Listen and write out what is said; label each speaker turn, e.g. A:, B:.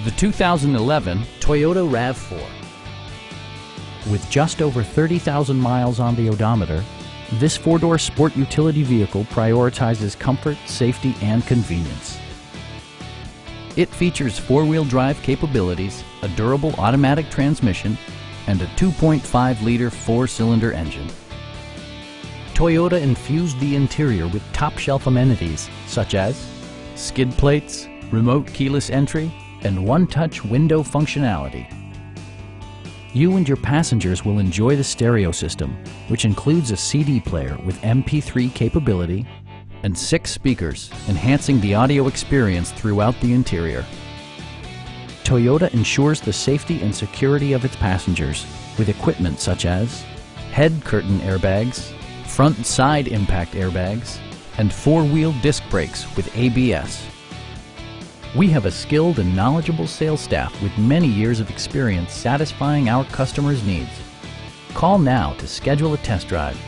A: The 2011 Toyota RAV4. With just over 30,000 miles on the odometer, this four-door sport utility vehicle prioritizes comfort, safety, and convenience. It features four-wheel drive capabilities, a durable automatic transmission, and a 2.5-liter four-cylinder engine. Toyota infused the interior with top-shelf amenities such as skid plates, remote keyless entry, and one-touch window functionality. You and your passengers will enjoy the stereo system, which includes a CD player with MP3 capability and 6 speakers, enhancing the audio experience throughout the interior. Toyota ensures the safety and security of its passengers with equipment such as head curtain airbags, front and side impact airbags, and four-wheel disc brakes with ABS. We have a skilled and knowledgeable sales staff with many years of experience satisfying our customers' needs. Call now to schedule a test drive.